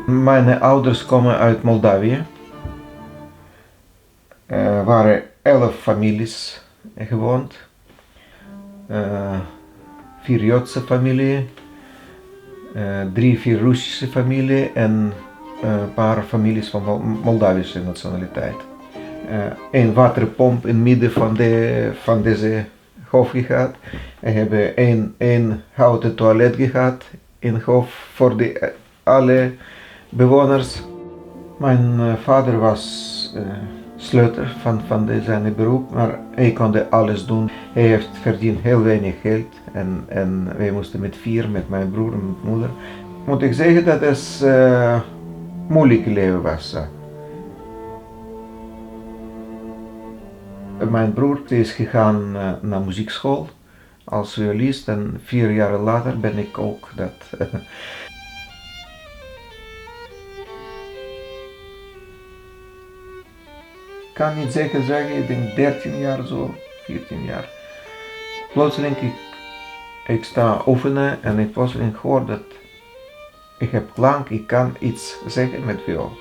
Mijn ouders komen uit Moldavië. Er waren 11 families gewoond. 4 Joodse familie, 3, 4 Russische familie en een paar families van Moldavische nationaliteit. Een waterpomp in het midden van deze hof gehad. We hebben een houten toilet gehad in het hof voor alle bewoners. Mijn vader was sleuter van zijn beroep, maar hij kon alles doen. Hij heeft verdiend heel weinig geld en wij moesten met 4, met mijn broer en mijn moeder. Moet ik zeggen dat het moeilijk leven was. Mijn broer is gegaan naar muziekschool als violist en 4 jaar later ben ik ook dat. Ik kan niet zeker zeggen, ik denk 13 jaar zo, 14 jaar. Plotseling ik sta oefenen en ik plotseling hoor dat ik heb klank, ik kan iets zeggen met viool.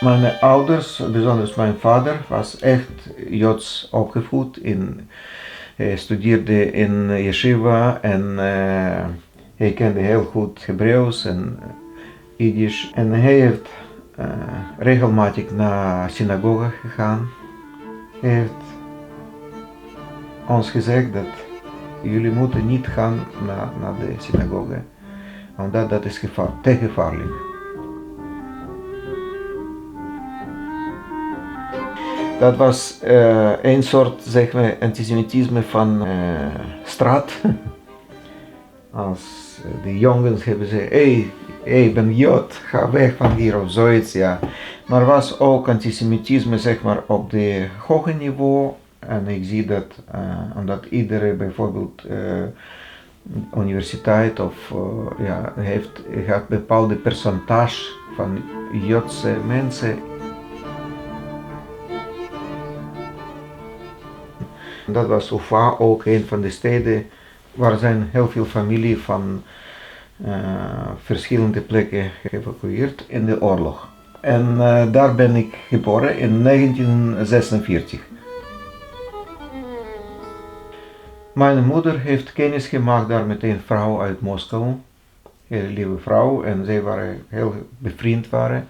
Mijn ouders, bijzonder mijn vader, was echt Joods opgevoed. Hij studeerde in yeshiva en hij kende heel goed Hebreeuws en Jiddisch. En hij heeft regelmatig naar synagoge gegaan. Hij heeft ons gezegd dat jullie moeten niet gaan naar de synagoge, omdat dat is te gevaarlijk. Dat was een soort, zeg maar, antisemitisme van straat. Als de jongens hebben ze, hey, ben Jood, ga weg van hier of zoiets, ja. Maar was ook antisemitisme, zeg maar, op de hoge niveau. En ik zie dat, omdat iedere bijvoorbeeld universiteit of heeft bepaalde percentage van Joodse mensen. Dat was Ufa ook een van de steden waar zijn heel veel familie van verschillende plekken geëvacueerd in de oorlog. En daar ben ik geboren in 1946. Mijn moeder heeft kennis gemaakt daar met een vrouw uit Moskou, een hele lieve vrouw, en zij waren heel bevriend waren.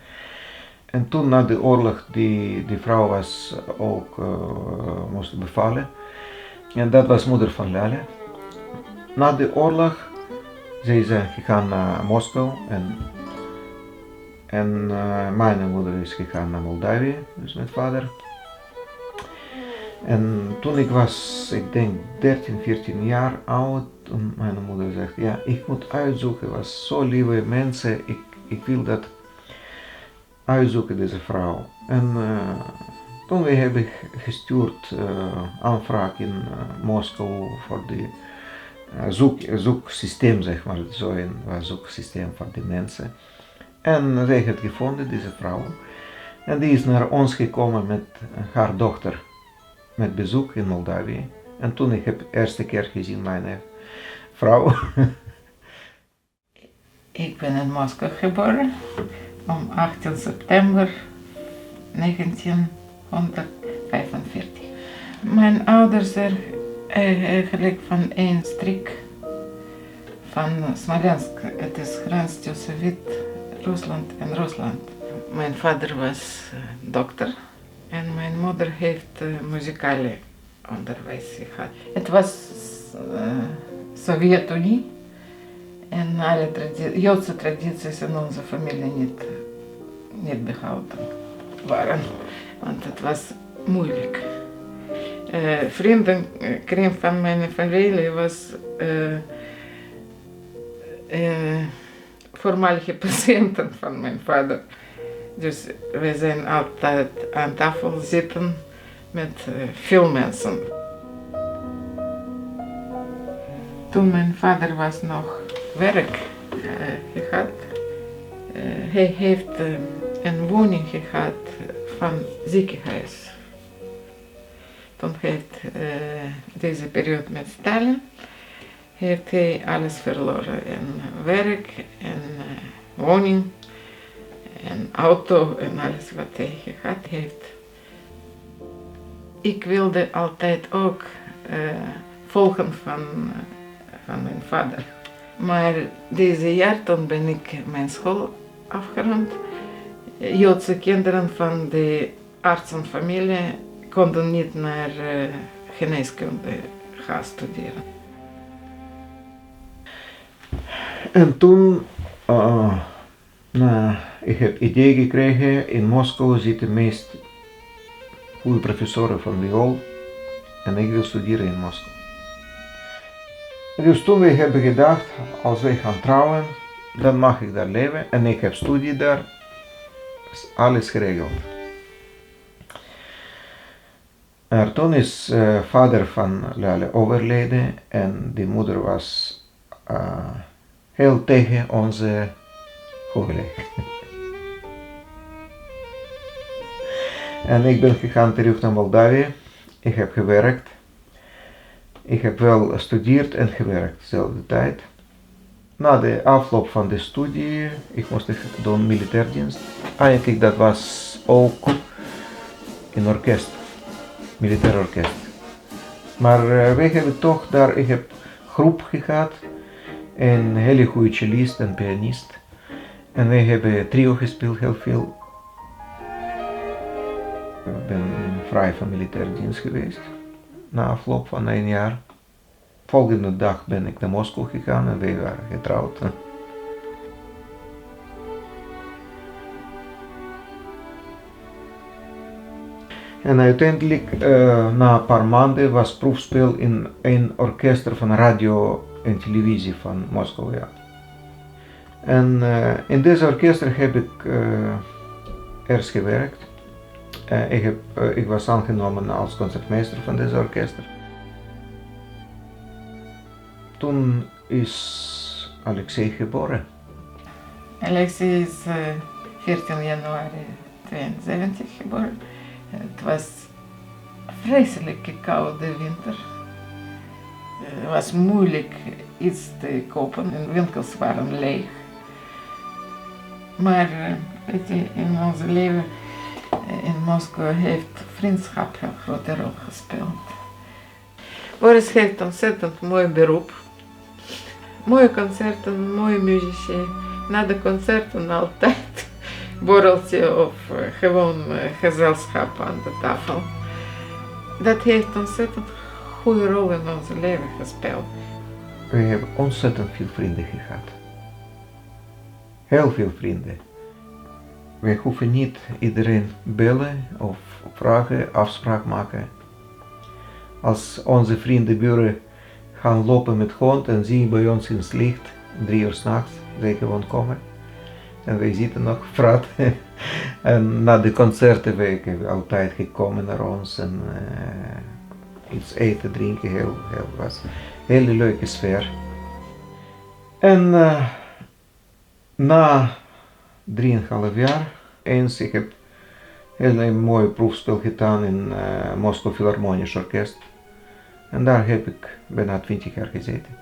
En toen na de oorlog, die vrouw was ook moest bevallen. En dat was moeder van Lale. Na de oorlog zijn ze gegaan naar Moskou en mijn moeder is gegaan naar Moldavië, dus mijn vader. En toen ik was, ik denk 13, 14 jaar oud, toen mijn moeder zegt, ja, ik moet uitzoeken, was zo lieve mensen, ik wil dat uitzoeken, deze vrouw. En toen we hebben gestuurd aanvraag in Moskou voor de zoeksysteem, zeg maar, zo'n zoeksysteem voor de mensen. En zij heeft gevonden, deze vrouw. En die is naar ons gekomen met haar dochter, met bezoek in Moldavië. En toen ik heb de eerste keer gezien mijn vrouw. Ik ben in Moskou geboren, op 18 september 1945. Mijn ouders zijn eigenlijk van één streek van Smolensk. Het is grens tussen Wit-Rusland en Rusland. Mijn vader was dokter en mijn moeder heeft muzikale onderwijs gehad. Het was Sovjet-Unie en alle Joodse tradities in onze familie niet behouden waren, want het was moeilijk. Vriendenkring van mijn familie was voormalige patiënten van mijn vader. Dus we zijn altijd aan tafel zitten met veel mensen. Toen mijn vader was nog werk gehad, hij heeft een woning gehad van ziekenhuis. Toen heeft deze periode met Stalin heeft hij alles verloren. En werk, en woning, en auto en alles wat hij gehad heeft. Ik wilde altijd ook volgen van mijn vader. Maar deze jaar toen ben ik mijn school afgerond. Joodse kinderen van de artsenfamilie konden niet naar geneeskunde gaan studeren. En toen, ik heb het idee gekregen, in Moskou zitten meest goede professoren van viool en ik wil studeren in Moskou. Dus toen we hebben gedacht, als wij gaan trouwen, dan mag ik daar leven en ik heb studie daar, is alles geregeld. En toen is vader van Lale overleden en de moeder was heel tegen onze huwelijk. En ik ben gegaan terug naar Moldavië. Ik heb gewerkt. Ik heb wel gestudeerd en gewerkt dezelfde tijd. Na de afloop van de studie, ik moest doen militairdienst. Eigenlijk dat was ook een orkest, militair orkest. Maar wij hebben toch daar, ik heb groep gehad, een hele goede cellist en pianist. En wij hebben trio gespeeld heel veel. Ik ben vrij van militaire dienst geweest. Na afloop van 1 jaar. Volgende dag ben ik naar Moskou gegaan en wij waren getrouwd. En uiteindelijk, na een paar maanden, was proefspel in een orkester van radio en televisie van Moskou. Ja. En in deze orkester heb ik eerst gewerkt. Ik was aangenomen als concertmeester van deze orkester. Toen is Alexei geboren. Alexei is 14 januari 72 geboren. Het was een vreselijke koude winter. Het was moeilijk iets te kopen en winkels waren leeg. Maar weet je, in ons leven in Moskou heeft vriendschap een grote rol gespeeld. Boris heeft een ontzettend mooi beroep. Mooie concerten, mooie muzici. Na de concerten altijd borreltje of gewoon gezelschap aan de tafel. Dat heeft een ontzettend goede rol in ons leven gespeeld. We hebben ontzettend veel vrienden gehad. Heel veel vrienden. We hoeven niet iedereen bellen of vragen, afspraak maken. Als onze vrienden, buren gaan lopen met hond en zien bij ons in het licht, 3 uur 's nachts, zij gewoon komen. En wij zitten nog praten. En na de concerten hebben altijd gekomen naar ons en iets eten, drinken, was een hele leuke sfeer. En na 3,5 jaar, eens ik heb heel mooi proefspel gedaan in Moskou Philharmonisch Orkest. En daar heb ik bijna 20 jaar gezeten.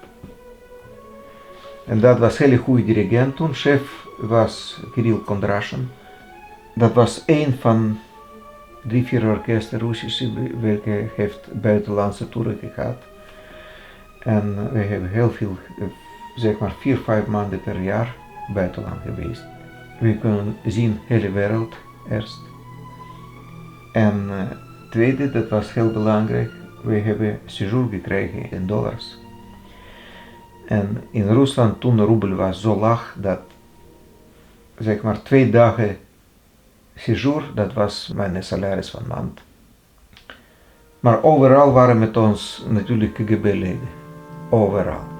En dat was een hele goede dirigent toen. Chef was Kirill Kondrashin. Dat was een van 3-4 orkesten Russische welke heeft buitenlandse toeren gehad. En we hebben heel veel, zeg maar 4-5 maanden per jaar buitenland geweest. We kunnen zien de hele wereld eerst. En tweede, dat was heel belangrijk, we hebben séjour gekregen in dollars. En in Rusland toen de roebel was zo laag dat zeg maar 2 dagen séjour, dat was mijn salaris van maand. Maar overal waren met ons natuurlijk KGB-leden. Overal.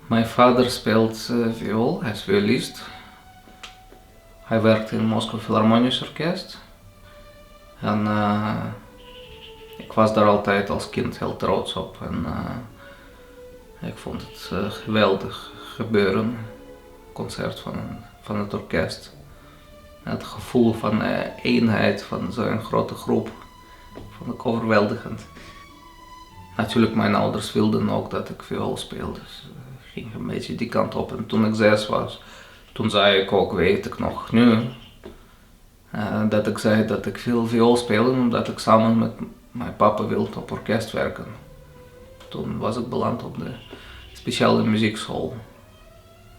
Mijn vader speelt viool, hij is violist. Hij werkt in het Moskou Philharmonisch Orkest. En ik was daar altijd als kind heel trots op. En ik vond het geweldig gebeuren, concert van het orkest. Het gevoel van eenheid van zo'n grote groep Vond ik overweldigend. Natuurlijk, mijn ouders wilden ook dat ik viool speelde. Dus ging een beetje die kant op. En toen ik 6 was, toen zei ik ook, weet ik nog nu, dat ik zei dat ik veel viool speelde omdat ik samen met mijn papa wilde op orkest werken. Toen was ik beland op de speciale muziekschool.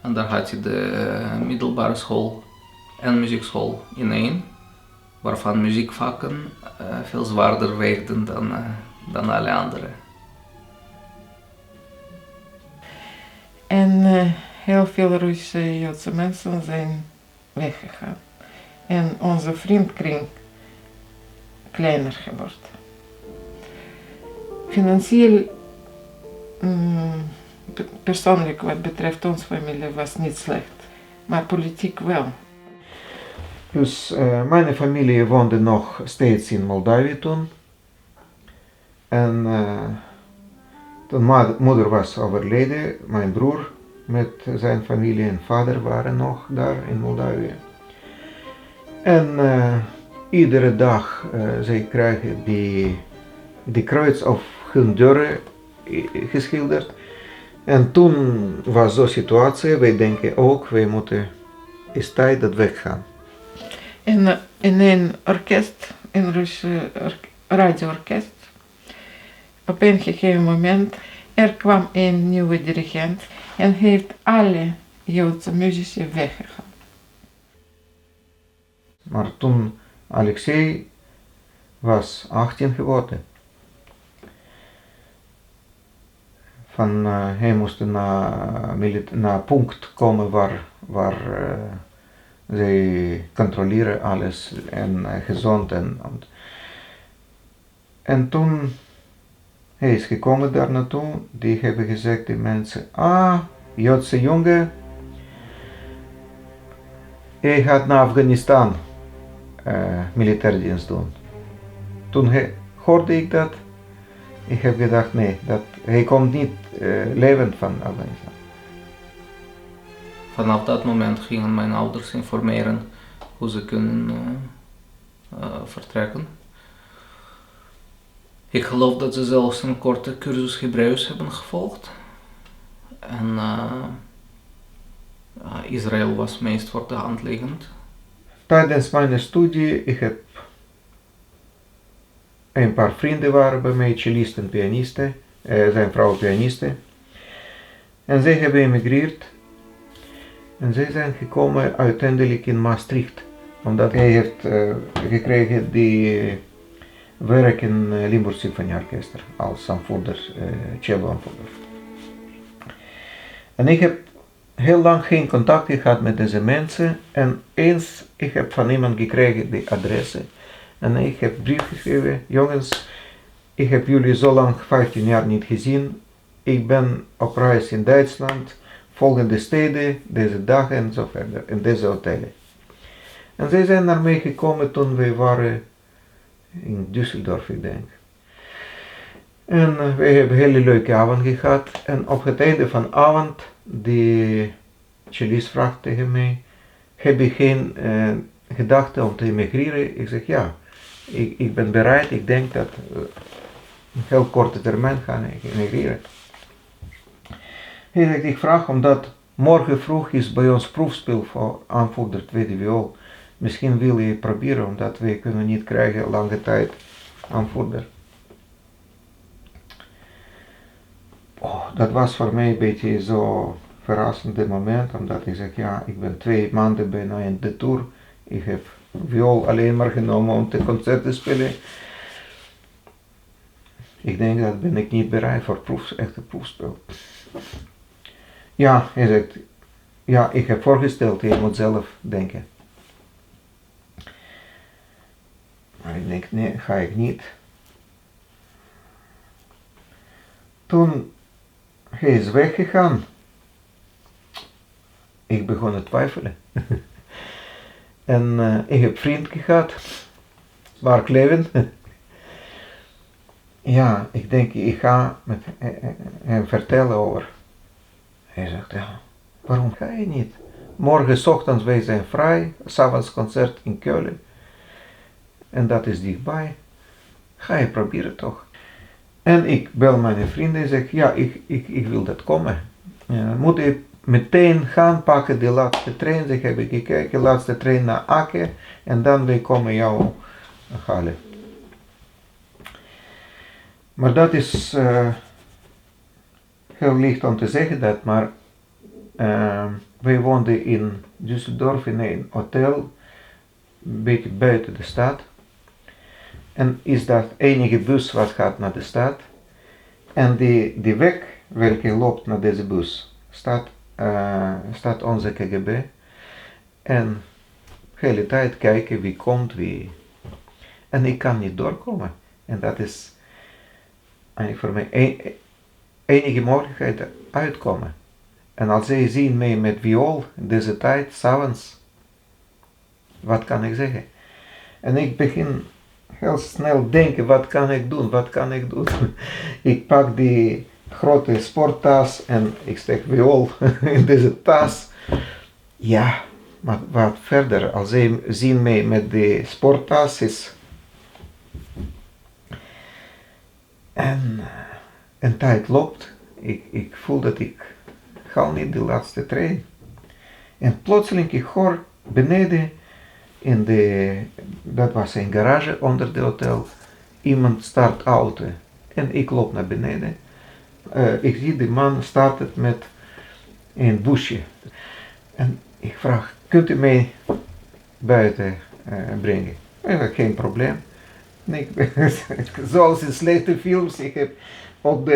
En daar had je de middelbare school en muziekschool in één, waarvan muziekvakken veel zwaarder weegden dan alle andere. En heel veel Russische Joodse mensen zijn weggegaan. En onze vriendkring kleiner geworden. Financieel, persoonlijk wat betreft onze familie was niet slecht, maar politiek wel. Dus mijn familie woonde nog steeds in Moldavië toen. En toen moeder was overleden, mijn broer met zijn familie en vader waren nog daar in Moldavië. En iedere dag zij krijgen die kruis op hun deuren geschilderd. En toen was zo'n situatie, wij denken ook, wij moeten, is tijd dat weggaan. En in een orkest, een Russische radioorkest, op een gegeven moment, er kwam een nieuwe dirigent en heeft alle Joodse muzici weggegaan. Maar toen Alexei was 18 geworden. Hij moest naar punt komen waar zij controleren alles en gezond. En toen hij is gekomen daar naartoe, die hebben gezegd die mensen, Joodse jongen, hij gaat naar Afghanistan militairdienst doen. Toen hoorde ik dat, ik heb gedacht nee, hij komt niet levend van Afghanistan. Vanaf dat moment gingen mijn ouders informeren hoe ze kunnen vertrekken. Ik geloof dat ze zelfs een korte cursus Hebreeuws hebben gevolgd. En Israël was meest voor de hand liggend. Tijdens mijn studie, ik heb een paar vrienden waren bij mij, cellisten en pianisten, zijn vrouwen pianisten. En zij hebben emigreerd. En zij zijn gekomen uiteindelijk in Maastricht. Omdat hij heeft gekregen die werk in Limburg Symfonieorkester als aanvoerder, cello-aanvoerder. En ik heb heel lang geen contact gehad met deze mensen. En eens, ik heb van iemand gekregen die adressen. En ik heb brief geschreven, jongens, ik heb jullie zo lang 15 jaar niet gezien. Ik ben op reis in Duitsland, volgende steden, deze dagen en zo verder, in deze hotellen. En zij zijn naar mij gekomen toen wij waren in Düsseldorf, ik denk. En wij hebben een hele leuke avond gehad. En op het einde van de avond, die cellist vraagt tegen mij, heb je geen gedachte om te emigreren? Ik zeg ja, ik ben bereid, ik denk dat een heel korte termijn gaan emigreren. Hij zegt, ik vraag omdat morgen vroeg is bij ons proefspel voor aanvoerder tweede viool. Misschien wil je proberen, omdat wij kunnen niet krijgen lange tijd aanvoerder. Dat was voor mij een beetje zo verrassende moment, omdat ik zeg, ja, ik ben 2 maanden bijna in de tour. Ik heb viool alleen maar genomen om te concerten spelen. Ik denk dat ben ik niet bereid voor echte proefspel. Ja, hij zegt, ja, ik heb voorgesteld, je moet zelf denken. Maar ik denk, nee, ga ik niet. Toen hij is weggegaan. Ik begon te twijfelen. En ik heb vriend gehad, Mark Levin. Ja, ik denk, ik ga met hem vertellen over. Hij zegt, ja, waarom ga je niet? Morgen ochtends wij zijn vrij, 's avonds concert in Keulen. En dat is dichtbij. ga je proberen toch. En ik bel mijn vrienden en zeg, ja, ik wil dat komen. Moet ik meteen gaan pakken de laatste trein, zeg, heb ik gekeken, laatste trein naar Aken en dan wij komen jou halen. Maar dat is heel licht om te zeggen dat, maar wij woonden in Düsseldorf in een hotel, een beetje buiten de stad. En is dat enige bus wat gaat naar de stad. En die weg welke loopt naar deze bus staat onze KGB. En de hele tijd kijken wie komt, wie. En ik kan niet doorkomen. En dat is eigenlijk voor mij enige mogelijkheid uitkomen. En als zij zien mij met viool in deze tijd, 's avonds, wat kan ik zeggen? En ik begin heel snel denken, wat kan ik doen? Ik pak die grote sporttas en ik steek viool in deze tas. Ja, maar wat verder, als zij zien mij met die sporttas is. En tijd loopt. Ik voel dat ik haal niet de laatste trein. En plotseling ik hoor beneden dat was een garage onder de hotel, iemand start auto. En ik loop naar beneden. Ik zie die man starten met een busje. En ik vraag, kunt u mij buiten brengen? Geen probleem. Zoals in slechte films, ik heb op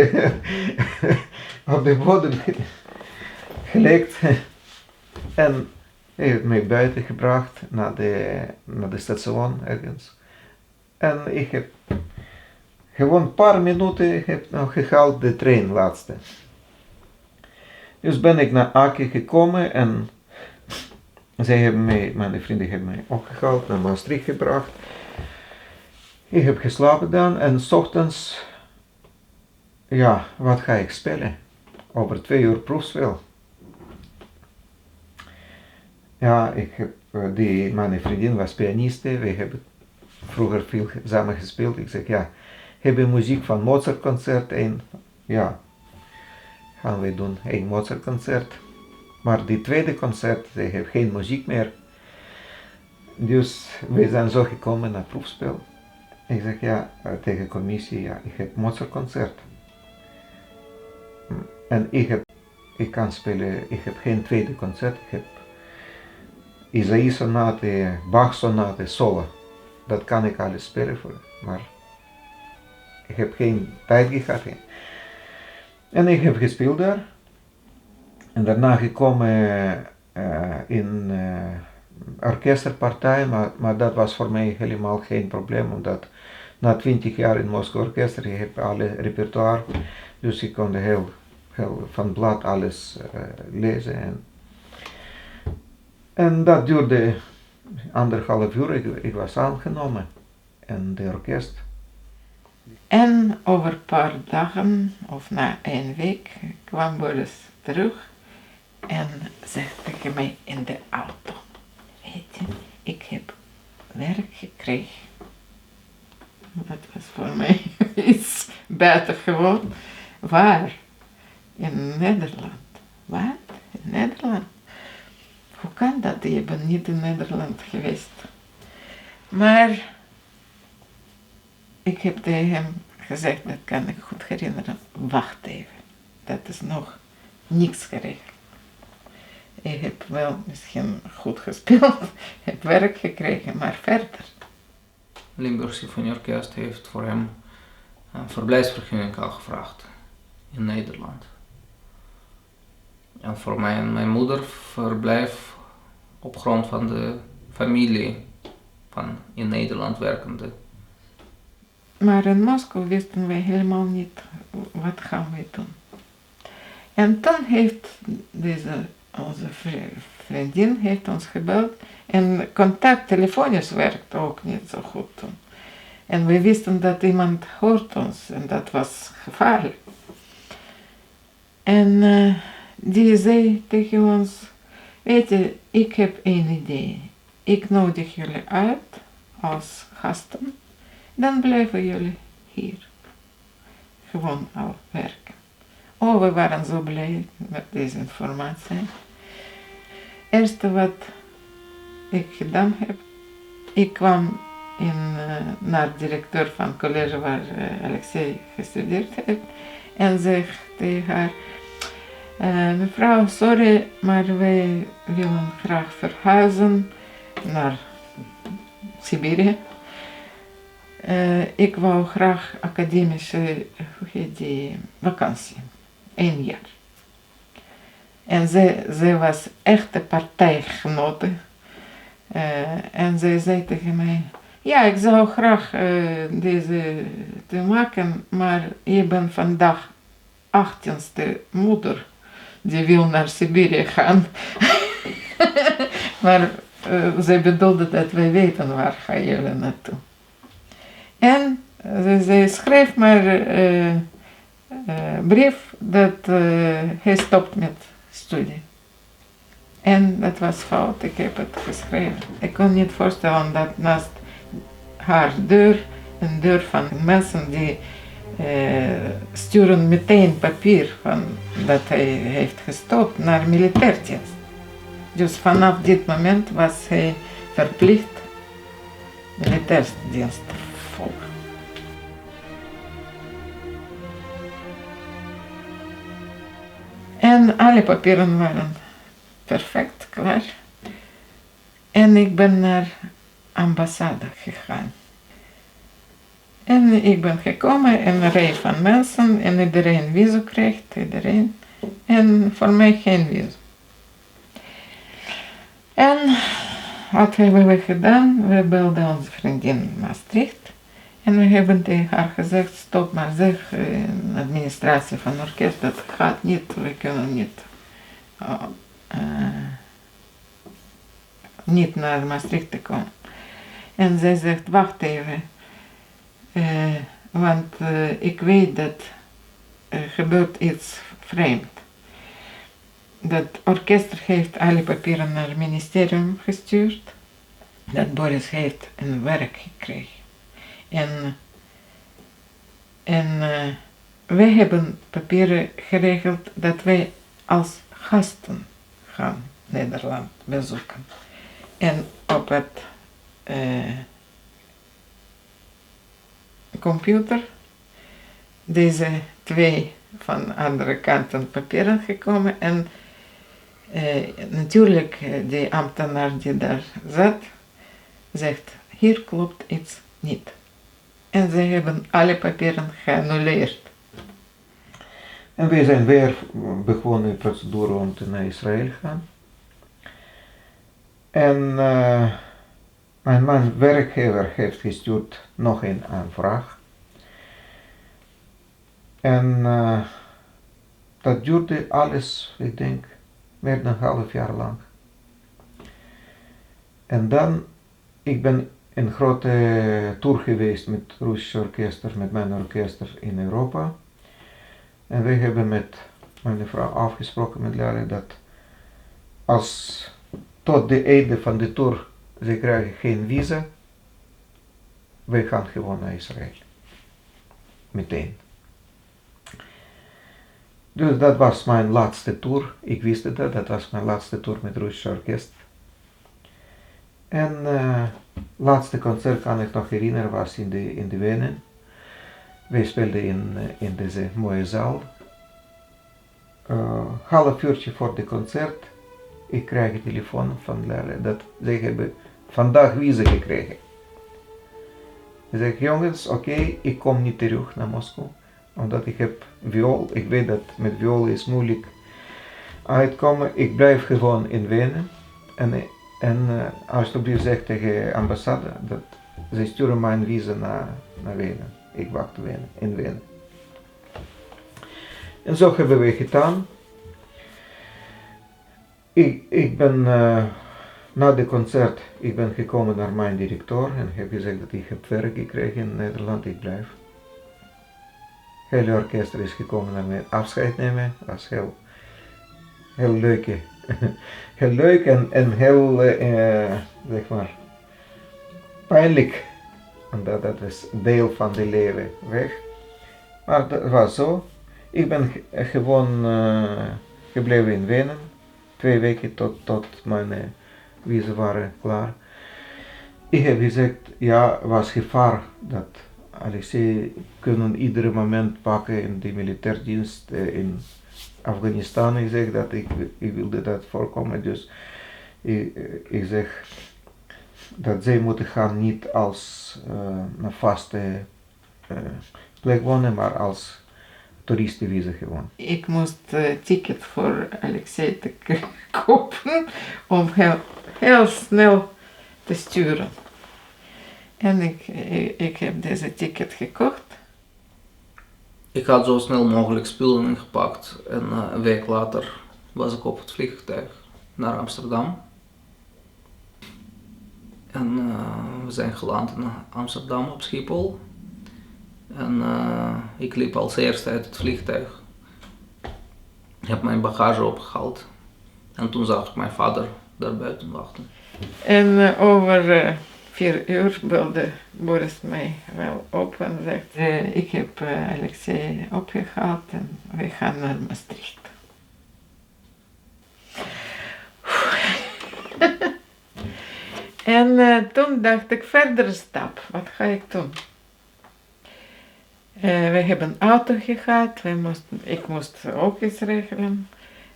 de bodem gelegd. En hij heeft mij buiten gebracht naar de station ergens. En ik heb gewoon een paar minuten nog gehaald de trein laatste. Dus ben ik naar Aken gekomen en mijn vrienden hebben mij opgehaald, naar Maastricht gebracht. Ik heb geslapen dan en 's ochtends, ja, wat ga ik spelen? Over 2 uur proefspel. Ja, mijn vriendin was pianiste, we hebben vroeger veel samen gespeeld. Ik zeg, ja, hebben muziek van Mozart-concert en ja, gaan we doen een Mozart-concert. Maar die tweede concert, ze heeft geen muziek meer. Dus we zijn zo gekomen naar proefspel. Ik zeg, ja, tegen commissie, ja, ik heb Mozart-concert. En ik kan spelen, ik heb geen tweede concert, ik heb Isaïe-sonate, Bach-sonate, solo. Dat kan ik alles spelen voor, maar ik heb geen tijd gehad. En ik heb gespeeld daar. En daarna gekomen in orkesterpartij, maar dat was voor mij helemaal geen probleem, omdat na 20 jaar in Moskou orkester, je hebt alle repertoire, dus ik kon heel van blad alles lezen. En dat duurde 1,5 uur, ik was aangenomen in de orkest. En over een paar dagen, of na 1 week, kwam Boris terug en zei tegen mij in de auto, weet je, ik heb werk gekregen. Dat was voor mij iets buitengewoon. Waar? In Nederland. Wat? In Nederland? Hoe kan dat? Je bent niet in Nederland geweest. Maar ik heb tegen hem gezegd, dat kan ik goed herinneren, wacht even, dat is nog niks geregeld. Ik heb wel misschien goed gespeeld, heb werk gekregen, maar verder. Limburg Symfonieorkest heeft voor hem een verblijfsvergunning al gevraagd in Nederland. En voor mij en mijn moeder verblijf op grond van de familie van in Nederland werkende. Maar in Moskou wisten wij helemaal niet wat gaan wij doen. En toen heeft onze vriendin heeft ons gebeld en contact telefonisch werkt ook niet zo goed toen. En we wisten dat iemand hoort ons en dat was gevaarlijk. En die zei tegen ons, weet je, ik heb een idee. Ik nodig jullie uit als gasten, dan blijven jullie hier. Gewoon al werken. Oh, we waren zo blij met deze informatie. Eerste wat ik gedaan heb, ik kwam naar de directeur van het college waar Alexei gestudeerd heeft en zeg tegen haar, mevrouw, sorry, maar wij willen graag verhuizen naar Siberië. Ik wou graag academische, vakantie, 1 jaar. En zij was echte partijgenote. En zij zei tegen mij, ja, ik zou graag deze te maken, maar je bent vandaag 18e moeder. Die wil naar Siberië gaan. Maar zij bedoelde dat wij weten waar gaan jullie naartoe. En zij schreef maar brief dat hij stopt met studie. En dat was fout, ik heb het geschreven. Ik kon niet voorstellen dat naast haar deur, een deur van mensen die sturen meteen papier van dat hij heeft gestopt naar militairdienst. Dus vanaf dit moment was hij verplicht militairdienst te volgen. En alle papieren waren perfect klaar. En ik ben naar ambassade gegaan. En ik ben gekomen en een rij van mensen en iedereen visum krijgt, iedereen. En voor mij geen visum. En wat hebben we gedaan? We belden onze vriendin in Maastricht. En we hebben tegen haar gezegd, stop maar zeg, administratie van orkest, dat gaat niet, we kunnen niet naar Maastricht te komen. En zij zegt, wacht even, want ik weet dat er gebeurt iets vreemd. Dat orkest heeft alle papieren naar het ministerium gestuurd, dat Boris heeft een werk gekregen. En wij hebben papieren geregeld dat wij als gasten gaan Nederland bezoeken. En op het computer deze 2 van andere kanten papieren gekomen en natuurlijk die ambtenaar die daar zat zegt, hier klopt iets niet. En ze hebben alle papieren geannuleerd. En wij zijn weer begonnen de procedure om naar Israël te gaan. En mijn werkgever heeft gestuurd nog een aanvraag. En dat duurde alles, ik denk, meer dan een half jaar lang. En dan, ik ben een grote tour geweest met Russische orkester, met mijn orkester in Europa. En wij hebben met mijn vrouw afgesproken met Lale dat als tot de einde van de tour ze krijgen geen visa, wij gaan gewoon naar Israël. Meteen. Dus dat was mijn laatste tour. Ik wist dat was mijn laatste tour met Russische orkest. En laatste concert kan ik nog herinneren was in de Wenen. Wij speelden in deze mooie zaal. Half uurtje voor de concert, ik krijg een telefoon van Lale dat zij hebben vandaag visa gekregen. Ik zeg, jongens, oké, ik kom niet terug naar Moskou, omdat ik heb viool. Ik weet dat met viool is moeilijk uitkomen. Ik blijf gewoon in Wenen. En alsjeblieft zeg tegen de ambassade dat ze sturen mijn visa naar Wenen. Ik wacht in Wenen. En zo hebben we gedaan. Ik ben na de concert, ik ben gekomen naar mijn directeur en heb gezegd dat ik heb werk gekregen in Nederland, ik blijf. Het hele orkest is gekomen naar mij afscheid nemen. Dat was heel leuk. Heel leuk en heel, zeg maar, pijnlijk Omdat dat is deel van de leven weg. Maar dat was zo. Ik ben gewoon gebleven in Wenen. 2 weken tot mijn visa waren klaar. Ik heb gezegd, ja, was gevaar dat Alexei kunnen iedere moment pakken in de militairdienst in Afghanistan. Ik zeg dat ik wilde dat voorkomen, dus ik zeg dat zij moeten gaan niet als een vaste plek wonen, maar als toeristenvisa gewoon. Ik moest ticket voor Alexei te kopen om heel snel te sturen. En ik heb deze ticket gekocht. Ik had zo snel mogelijk spullen ingepakt en een week later was ik op het vliegtuig naar Amsterdam. En we zijn geland in Amsterdam op Schiphol. En ik liep als eerste uit het vliegtuig. Ik heb mijn bagage opgehaald. En toen zag ik mijn vader daar buiten wachten. En over 4 uur belde Boris mij wel op en zegt: ik heb Alexei opgehaald en we gaan naar Maastricht. En toen dacht ik, verdere stap, wat ga ik doen? We hebben een auto gehad, ik moest ook iets regelen.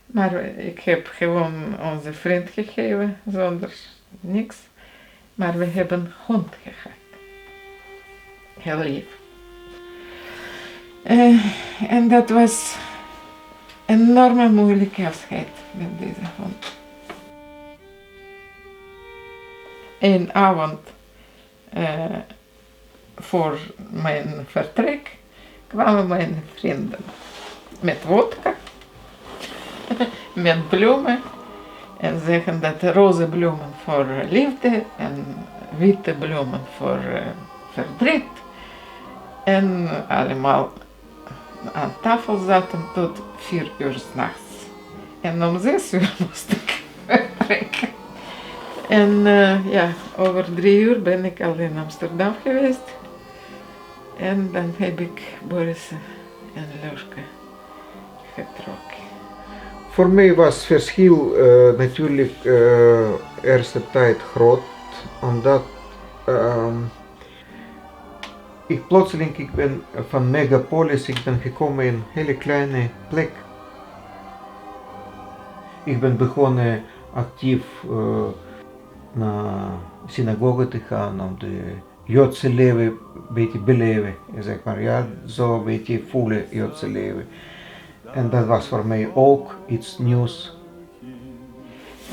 Maar ik heb gewoon onze vriend gegeven, zonder niks. Maar we hebben een hond gehad. Heel lief. En dat was een enorme moeilijke afscheid met deze hond. Een avond voor mijn vertrek kwamen mijn vrienden met vodka, met bloemen en zeggen dat roze bloemen voor liefde en witte bloemen voor verdriet. En allemaal aan tafel zaten tot 4 uur 's nachts. En om 6 uur moest ik vertrekken. En ja, over 3 uur ben ik al in Amsterdam geweest. En dan heb ik Boris en Leuske getrokken. Voor mij was het verschil natuurlijk eerste tijd groot, omdat ik ben van megapolis, ik ben gekomen in een hele kleine plek. Ik ben begonnen actief naar synagoge te gaan om de Joodse leven een beetje beleven, zeg maar, ja, zo een beetje voelen Joodse leven. En dat was voor mij ook iets nieuws.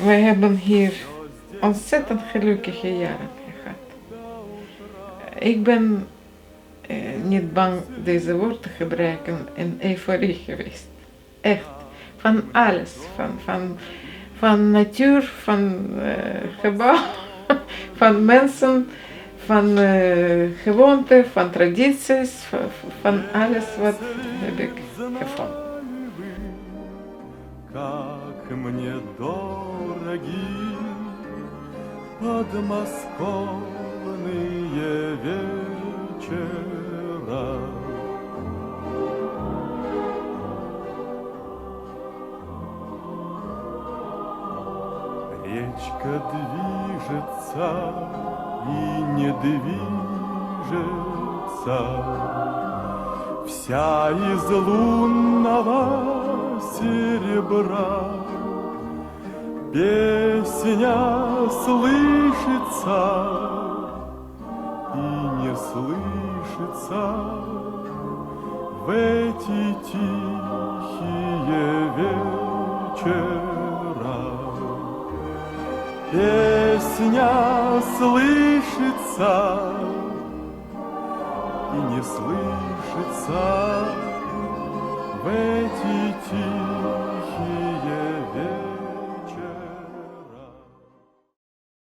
Wij hebben hier ontzettend gelukkige jaren gehad. Ik ben niet bang deze woord te gebruiken, in euforie geweest. Echt. Van alles. Van natuur, van gebouw, van mensen, van gewoonten, van tradities, van alles wat heb ik gevonden. Как мне дороги подмосковные вечера. Речка движется и не движется, вся из лунного серебра. Песня слышится и не слышится в эти тихие вечера. Песня слышится и не слышится в эти тихие вечера.